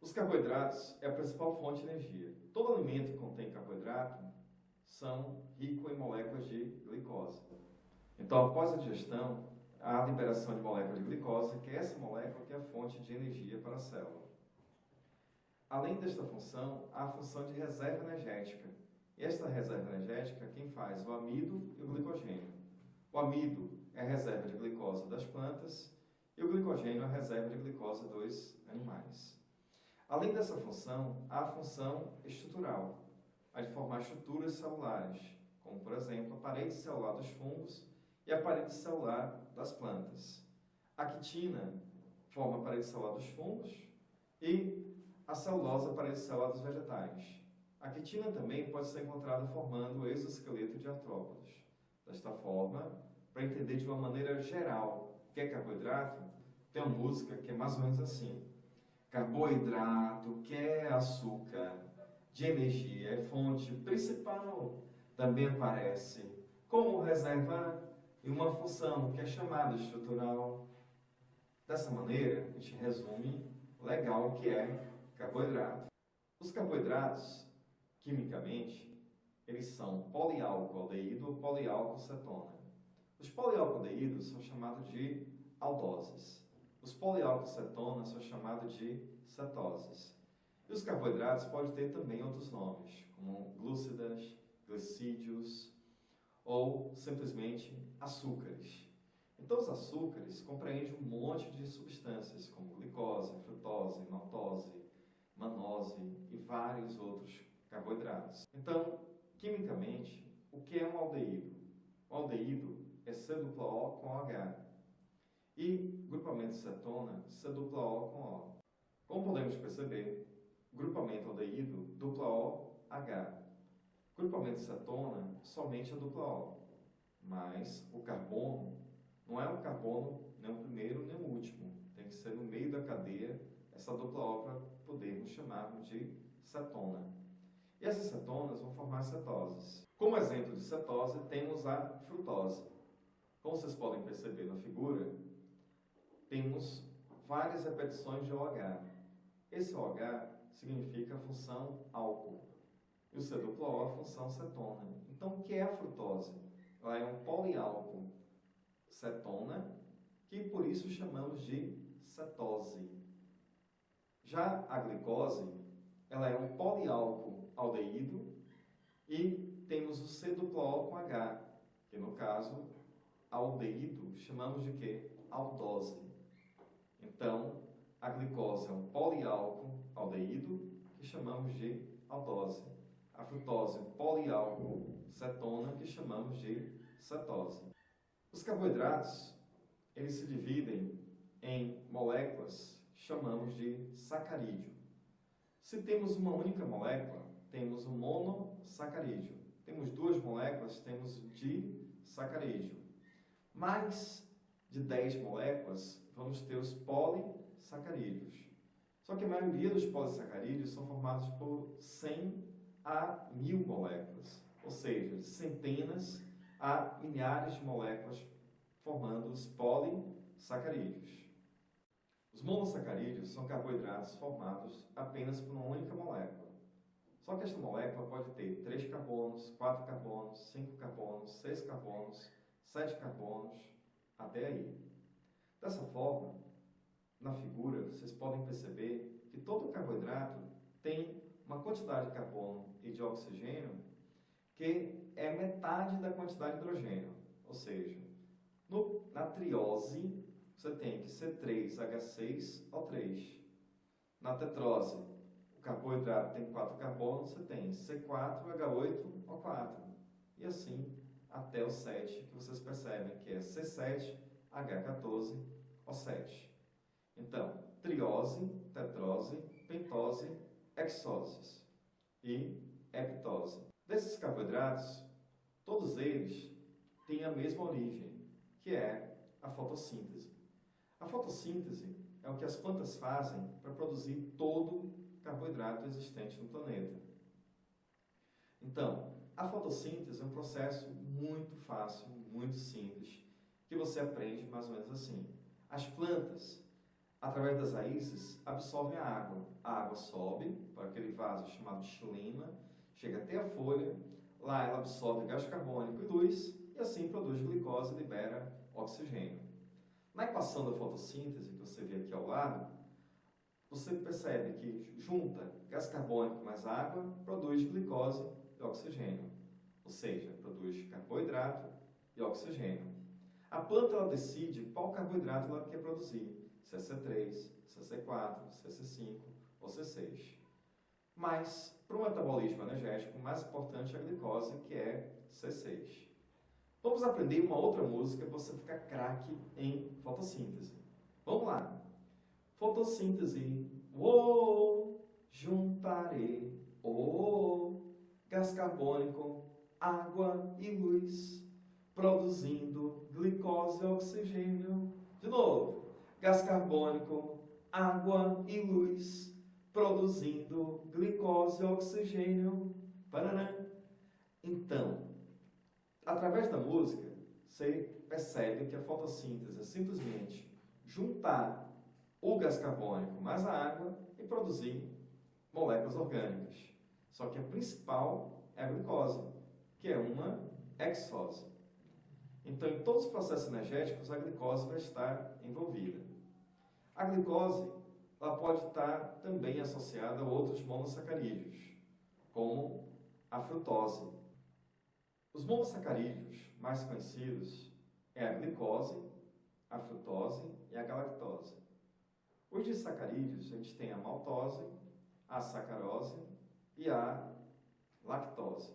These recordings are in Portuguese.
Os carboidratos é a principal fonte de energia. Todo alimento que contém carboidrato são ricos em moléculas de glicose. Então, após a digestão, há a liberação de moléculas de glicose, que é essa molécula que é a fonte de energia para a célula. Além desta função, há a função de reserva energética. E esta reserva energética, quem faz? O amido e o glicogênio. O amido é a reserva de glicose das plantas e o glicogênio é a reserva de glicose dos animais. Além dessa função, há a função estrutural, a de formar estruturas celulares, como, por exemplo, a parede celular dos fungos e a parede celular das plantas. A quitina forma a parede celular dos fungos e a celulose a parede celular dos vegetais. A quitina também pode ser encontrada formando o exoesqueleto de artrópodes. Desta forma, para entender de uma maneira geral o que é carboidrato, tem uma música que é mais ou menos assim. Carboidrato, que é açúcar, de energia, é fonte principal. Também aparece como reserva em uma função que é chamada estrutural. Dessa maneira, a gente resume legal o que é carboidrato. Os carboidratos, quimicamente, eles são poliálcool-aldeído ou poliálcool-cetona. Os poliálcool-aldeídos são chamados de aldoses. Os poliálcool-cetonas são chamados de cetoses. E os carboidratos podem ter também outros nomes, como glúcidas, glicídios ou simplesmente açúcares. Então, os açúcares compreendem um monte de substâncias, como glicose, frutose, maltose, manose e vários outros carboidratos. Então, quimicamente, o que é um aldeído? O aldeído é C-O com H. E grupamento cetona, C-O com O. Como podemos perceber, grupamento aldeído, dupla O, H. Grupamento cetona, somente a dupla O. Mas o carbono não é o carbono nem o primeiro nem o último. Tem que ser no meio da cadeia essa dupla O para podermos chamar de cetona. E essas cetonas vão formar cetoses. Como exemplo de cetose, temos a frutose. Como vocês podem perceber na figura, temos várias repetições de OH. Esse OH significa a função álcool. E o C-O, a função cetona. Então, o que é a frutose? Ela é um poliálcool cetona, que por isso chamamos de cetose. Já a glicose, ela é um poliálcool aldeído e temos o C-O com H, que no caso, aldeído, chamamos de quê? Aldose. Então, a glicose é um poliálcool aldeído, que chamamos de aldose. A frutose é um poliálcool cetona, que chamamos de cetose. Os carboidratos, eles se dividem em moléculas que chamamos de sacarídeo. Se temos uma única molécula, temos o monossacarídeo. Temos duas moléculas, temos o disacarídeo. Mais de 10 moléculas, vamos ter os polissacarídeos. Só que a maioria dos polissacarídeos são formados por 100 a 1000 moléculas, ou seja, de centenas a milhares de moléculas formando os polissacarídeos. Os monossacarídeos são carboidratos formados apenas por uma única molécula. Só que esta molécula pode ter 3 carbonos, 4 carbonos, 5 carbonos, 6 carbonos, 7 carbonos, até aí. Dessa forma, na figura, vocês podem perceber que todo carboidrato tem uma quantidade de carbono e de oxigênio que é metade da quantidade de hidrogênio. Ou seja, na triose, você tem que C3H6O3. Na tetrose, o carboidrato tem 4 carbonos, você tem C4H8O4. E assim até o 7, que vocês percebem que é C7H14O7. Então, triose, tetrose, pentose, hexoses e heptose. Desses carboidratos, todos eles têm a mesma origem, que é a fotossíntese. A fotossíntese é o que as plantas fazem para produzir todo carboidrato existente no planeta. Então, a fotossíntese é um processo muito fácil, muito simples, que você aprende mais ou menos assim. As plantas, através das raízes, absorvem a água. A água sobe para aquele vaso chamado xilema, chega até a folha, lá ela absorve gás carbônico e luz, e assim produz glicose e libera oxigênio. Na equação da fotossíntese, que você vê aqui ao lado, você percebe que junta gás carbônico mais água, produz glicose e oxigênio. Ou seja, produz carboidrato e oxigênio. A planta ela decide qual carboidrato ela quer produzir, se é C3, se é C4, se é C5 ou C6. Mas, para o metabolismo energético, o mais importante é a glicose, que é C6. Vamos aprender uma outra música para você ficar craque em fotossíntese. Vamos lá! Fotossíntese, juntarei, gás carbônico, água e luz, produzindo glicose e oxigênio. De novo, gás carbônico, água e luz, produzindo glicose e oxigênio. Paraná. Então, através da música, você percebe que a fotossíntese é simplesmente juntar o gás carbônico mais a água e produzir moléculas orgânicas. Só que a principal é a glicose, que é uma hexose. Então, em todos os processos energéticos, a glicose vai estar envolvida. A glicose ela pode estar também associada a outros monossacarídeos, como a frutose. Os monossacarídeos mais conhecidos é a glicose, a frutose e a galactose. Os disacarídeos, a gente tem a maltose, a sacarose e a lactose.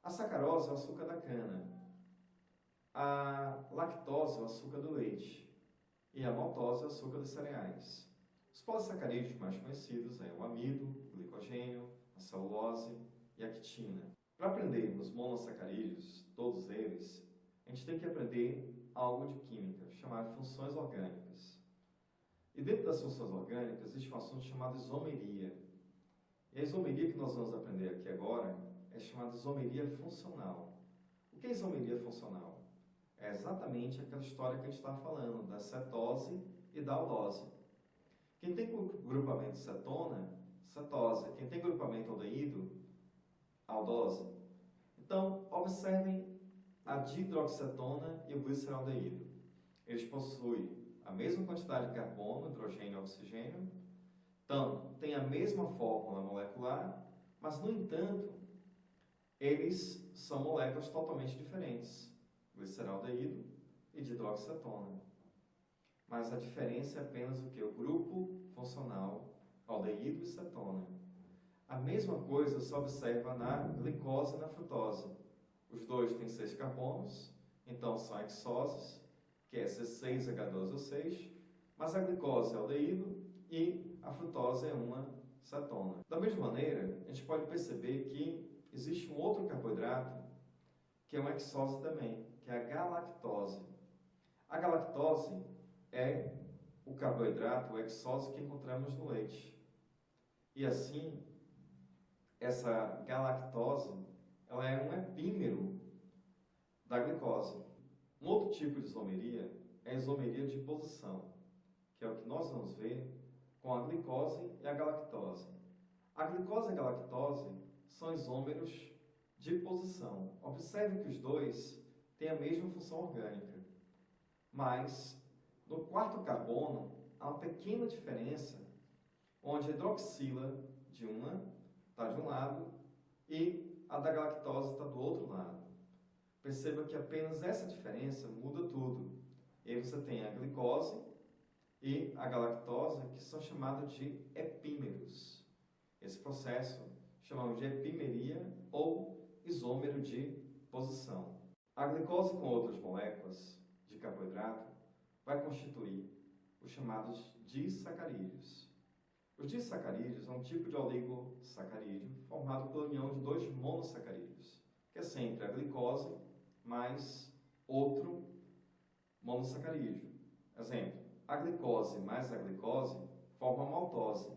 A sacarose é o açúcar da cana, a lactose é o açúcar do leite e a maltose é o açúcar dos cereais. Os polissacarídeos mais conhecidos são o amido, o glicogênio, a celulose e a quitina. Para aprender os monossacarídeos, todos eles, a gente tem que aprender algo de química, chamado funções orgânicas. E dentro das funções orgânicas existe um assunto chamado isomeria. E a isomeria que nós vamos aprender aqui agora é chamada isomeria funcional. O que é isomeria funcional? É exatamente aquela história que a gente estava falando, da cetose e da aldose. Quem tem grupamento cetona, cetose. Quem tem grupamento aldeído, aldose. Então, observem a dihidroxicetona e o gliceraldeído. Eles possuem a mesma quantidade de carbono, hidrogênio e oxigênio, então, tem a mesma fórmula molecular, mas, no entanto, eles são moléculas totalmente diferentes, gliceraldeído e dihidroxicetona. Mas a diferença é apenas o que? O grupo funcional aldeído e cetona. A mesma coisa se observa na glicose e na frutose. Os dois têm 6 carbonos, então são hexoses, que é C6H12O6, mas a glicose é aldeído e a frutose é uma cetona. Da mesma maneira, a gente pode perceber que existe um outro carboidrato que é uma hexose também, que é a galactose. A galactose é o carboidrato, o hexose que encontramos no leite. E assim, essa galactose ela é um epímero da glicose. Um outro tipo de isomeria é a isomeria de posição, que é o que nós vamos ver com a glicose e a galactose. A glicose e a galactose são isômeros de posição. Observe que os dois têm a mesma função orgânica, mas no quarto carbono há uma pequena diferença, onde a hidroxila de uma está de um lado e a da galactose está do outro lado. Perceba que apenas essa diferença muda tudo. E aí você tem a glicose e a galactose, que são chamados de epímeros. Esse processo chamamos de epimeria ou isômero de posição. A glicose com outras moléculas de carboidrato vai constituir os chamados disacarídeos. Os disacarídeos é um tipo de oligosacarídeo formado pela união de 2 monossacarídeos, que é sempre a glicose mais outro monossacarídeo. Exemplo, a glicose mais a glicose forma a maltose.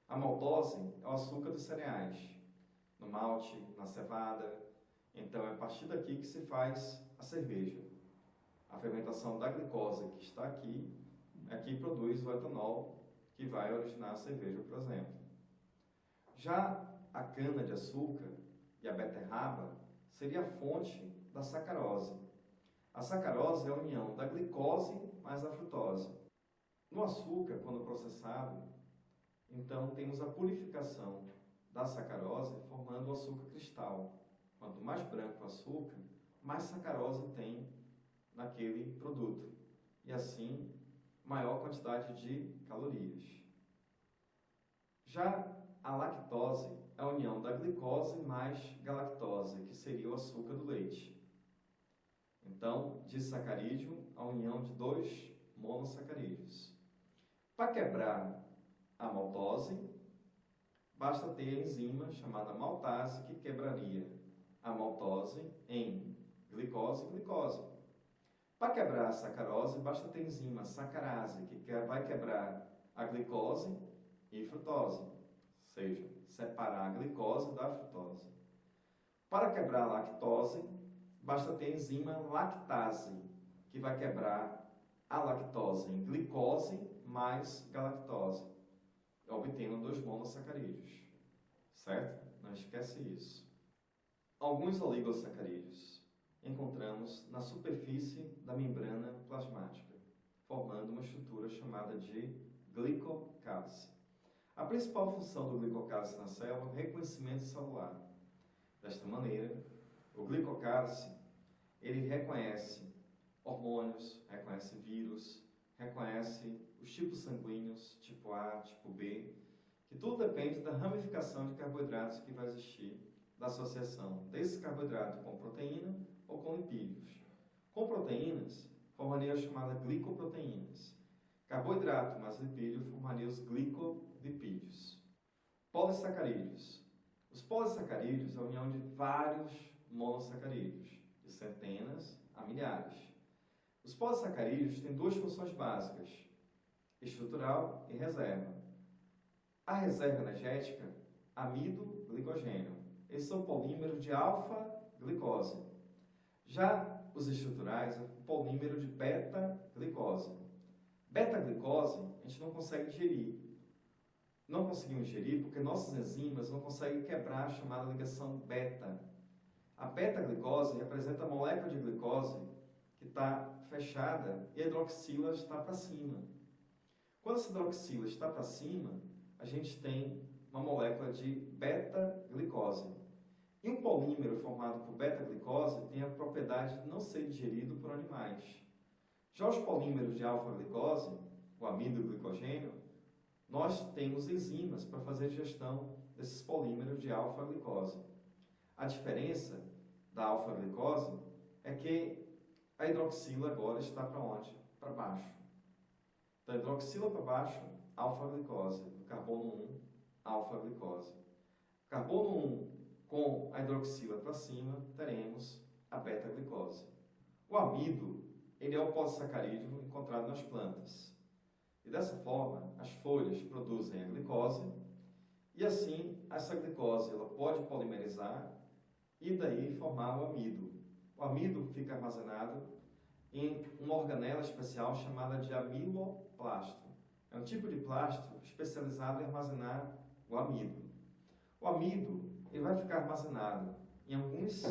A maltose é o açúcar dos cereais, no malte, na cevada. Então, é a partir daqui que se faz a cerveja. A fermentação da glicose que está aqui é que produz o etanol que vai originar a cerveja, por exemplo. Já a cana-de-açúcar e a beterraba seria a fonte da sacarose. A sacarose é a união da glicose mais a frutose. No açúcar, quando processado, então temos a purificação da sacarose formando o açúcar cristal. Quanto mais branco o açúcar, mais sacarose tem naquele produto. E assim, maior quantidade de calorias. Já a lactose é a união da glicose mais galactose, que seria o açúcar do leite. Então, disacarídeo, a união de dois monossacarídeos. Para quebrar a maltose, basta ter a enzima chamada maltase, que quebraria a maltose em glicose e glicose. Para quebrar a sacarose, basta ter a enzima sacarase, que vai quebrar a glicose e frutose, ou seja, separar a glicose da frutose. Para quebrar a lactose, basta ter a enzima lactase, que vai quebrar a lactose em glicose mais galactose, obtendo dois monossacarídeos. Certo? Não esquece isso. Alguns oligosacarídeos encontramos na superfície da membrana plasmática, formando uma estrutura chamada de glicocálise. A principal função do glicocálise na célula é o reconhecimento celular. Desta maneira, o glicocálise ele reconhece hormônios, reconhece vírus, reconhece os tipos sanguíneos, tipo A, tipo B, que tudo depende da ramificação de carboidratos que vai existir, da associação desse carboidrato com proteína ou com lipídios. Com proteínas, formaria as chamadas glicoproteínas. Carboidrato mais lipídio formaria os glicolipídios. Polissacarídeos. Os polissacarídeos é a união de vários monossacarídeos, de centenas a milhares. Os polissacarídeos têm duas funções básicas, estrutural e reserva. A reserva energética, amido-glicogênio. Esses são polímeros de alfa-glicose. Já os estruturais, o polímero de beta-glicose. Beta-glicose a gente não consegue digerir. Não conseguimos digerir porque nossas enzimas não conseguem quebrar a chamada ligação beta. A beta-glicose representa a molécula de glicose que está fechada e a hidroxila está para cima. Quando essa hidroxila está para cima, a gente tem uma molécula de beta-glicose. E um polímero formado por beta-glicose tem a propriedade de não ser digerido por animais. Já os polímeros de alfa-glicose, o amido e o glicogênio, nós temos enzimas para fazer a digestão desses polímeros de alfa-glicose. A diferença da alfa-glicose é que a hidroxila agora está para onde? Para baixo. Da hidroxila para baixo, alfa-glicose. Do carbono 1, alfa-glicose. Carbono 1 com a hidroxila para cima, teremos a beta-glicose. O amido, ele é o polissacarídeo encontrado nas plantas. E dessa forma, as folhas produzem a glicose e assim essa glicose ela pode polimerizar e daí formar o amido. O amido fica armazenado em uma organela especial chamada de amiloplasto. É um tipo de plástico especializado em armazenar o amido. O amido ele vai ficar armazenado em alguns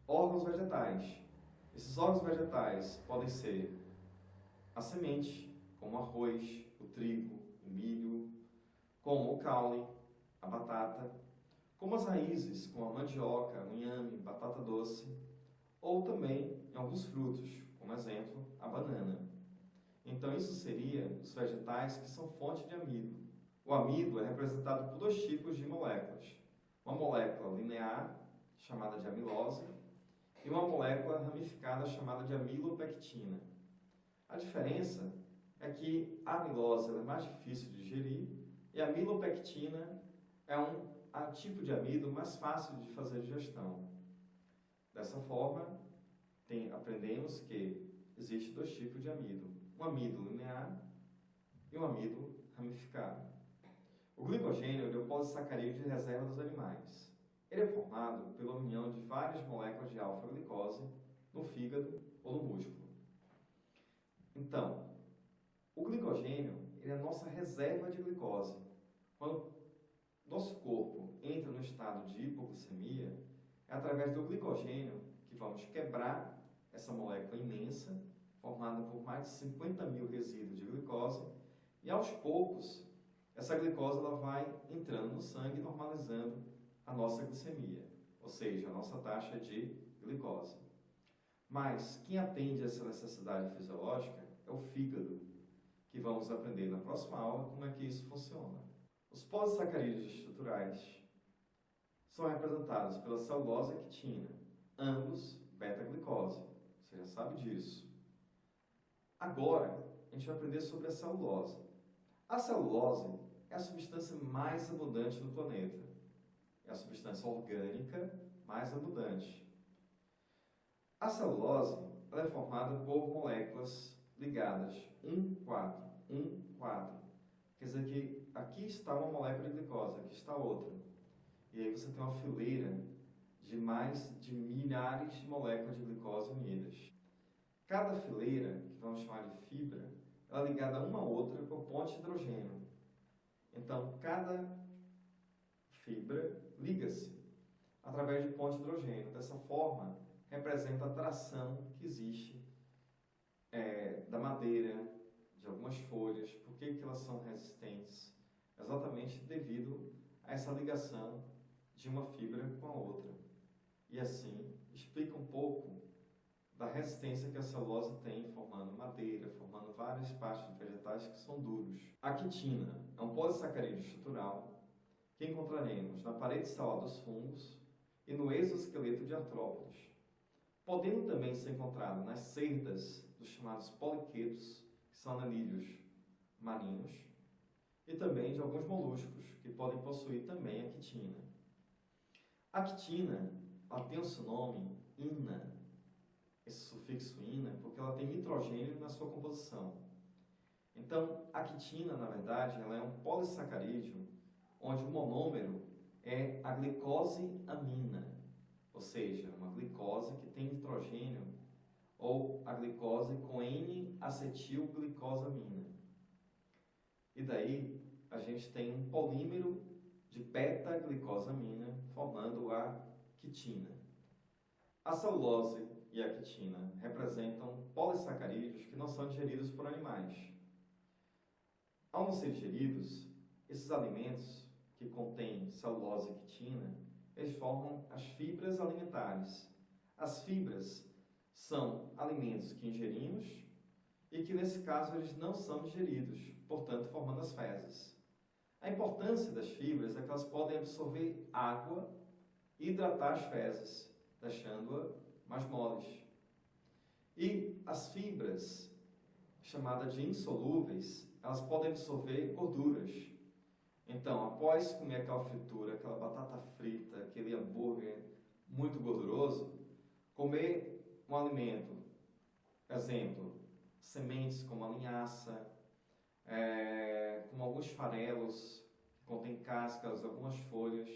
órgãos vegetais. Esses órgãos vegetais podem ser a semente, como o arroz, o trigo, o milho, como o caule, a batata, como as raízes, como a mandioca, o inhame, batata doce, ou também em alguns frutos, como exemplo, a banana. Então isso seria os vegetais que são fonte de amido. O amido é representado por dois tipos de moléculas. Uma molécula linear, chamada de amilose, e uma molécula ramificada chamada de amilopectina. A diferença é que a amilose é mais difícil de digerir e a amilopectina é um tipo de amido mais fácil de fazer digestão. Dessa forma, aprendemos que existem dois tipos de amido. Um amido linear e um amido ramificado. O glicogênio é o polissacarídeo de reserva dos animais. Ele é formado pela união de várias moléculas de alfa-glicose no fígado ou no músculo. Então, O glicogênio ele é a nossa reserva de glicose. Quando nosso corpo entra no estado de hipoglicemia, é através do glicogênio que vamos quebrar essa molécula imensa, formada por mais de 50 mil resíduos de glicose, e aos poucos, essa glicose ela vai entrando no sangue, normalizando a nossa glicemia, ou seja, a nossa taxa de glicose. Mas quem atende a essa necessidade fisiológica é o fígado, que vamos aprender na próxima aula como é que isso funciona. Os polissacarídeos estruturais são representados pela celulose e a quitina, ambos beta-glicose. Você já sabe disso. Agora, a gente vai aprender sobre a celulose. A celulose é a substância mais abundante do planeta. É a substância orgânica mais abundante. A celulose ela é formada por moléculas ligadas 1,4, 1,4. Quer dizer que aqui está uma molécula de glicose, aqui está outra. E aí você tem uma fileira de mais de milhares de moléculas de glicose unidas. Cada fileira, que vamos chamar de fibra, ela é ligada uma a outra por ponte de hidrogênio. Então, cada fibra liga-se através de ponte de hidrogênio. Dessa forma, representa a tração que existe da madeira, de algumas folhas. Por que elas são resistentes? Exatamente devido a essa ligação de uma fibra com a outra. E assim, explica um pouco da resistência que a celulose tem, formando madeira, formando várias partes de vegetais que são duros. A quitina é um polissacarídeo estrutural que encontraremos na parede celular dos fungos e no exoesqueleto de artrópodes, podendo também ser encontrado nas cerdas dos chamados poliquetos, que são anelídeos marinhos, e também de alguns moluscos, que podem possuir também a quitina. A quitina, ela tem o seu nome, ina, esse sufixo ina, porque ela tem nitrogênio na sua composição. Então, a quitina, na verdade, ela é um polissacarídeo, onde o monômero é a glicose amina, ou seja, uma glicose que tem nitrogênio, ou a glicose com N-acetilglicosamina. E daí, a gente tem um polímero de beta-glicosamina, formando a quitina. A celulose e a quitina representam polissacarídeos que não são digeridos por animais. Ao não ser digeridos, esses alimentos que contêm celulose e quitina, eles formam as fibras alimentares. As fibras são alimentos que ingerimos e que, nesse caso, eles não são digeridos, portanto, formando as fezes. A importância das fibras é que elas podem absorver água e hidratar as fezes, deixando-a mais moles. E as fibras, chamadas de insolúveis, elas podem absorver gorduras. Então, após comer aquela fritura, aquela batata frita, aquele hambúrguer muito gorduroso, comer um alimento, exemplo, sementes como a linhaça, como alguns farelos, que contêm cascas, algumas folhas.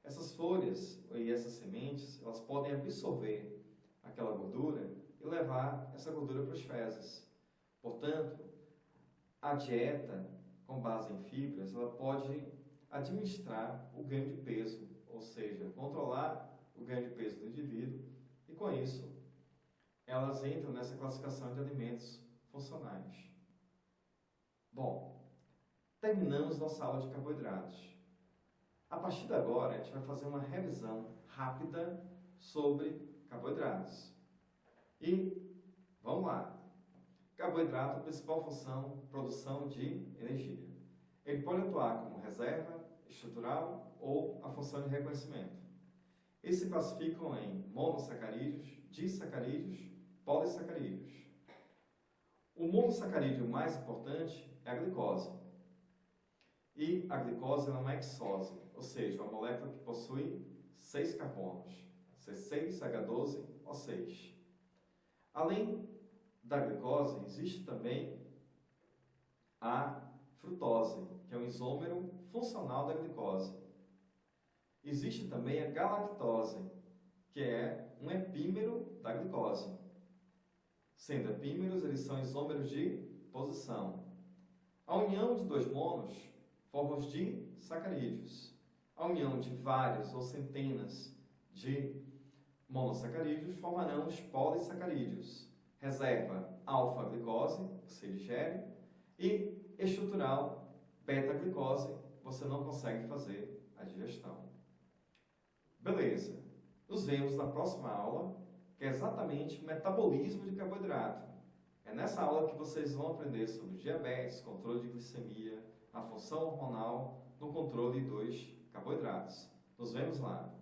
Essas folhas e essas sementes, elas podem absorver aquela gordura e levar essa gordura para as fezes. Portanto, a dieta com base em fibras, ela pode administrar o ganho de peso, ou seja, controlar o ganho de peso do indivíduo, e com isso, elas entram nessa classificação de alimentos funcionais. Bom, terminamos nossa aula de carboidratos. A partir de agora, a gente vai fazer uma revisão rápida sobre carboidratos. E vamos lá. Carboidrato, principal função, produção de energia. Ele pode atuar como reserva estrutural ou a função de reconhecimento. Eles se classificam em monossacarídeos, disacarídeos, polissacarídeos. O monossacarídeo mais importante é a glicose. E a glicose é uma hexose, ou seja, uma molécula que possui 6 carbonos, C6H12O6. Além da glicose, existe também a frutose, que é um isômero funcional da glicose. Existe também a galactose, que é um epímero da glicose. Sendo epímeros, eles são isômeros de posição. A união de dois monos forma os disacarídeos. A união de vários ou centenas de monossacarídeos formarão os polissacarídeos. Reserva alfa-glicose, você digere, e estrutural beta-glicose, você não consegue fazer a digestão. Beleza. Nos vemos na próxima aula, que é exatamente o metabolismo de carboidrato. É nessa aula que vocês vão aprender sobre diabetes, controle de glicemia, a função hormonal no controle dos carboidratos. Nos vemos lá.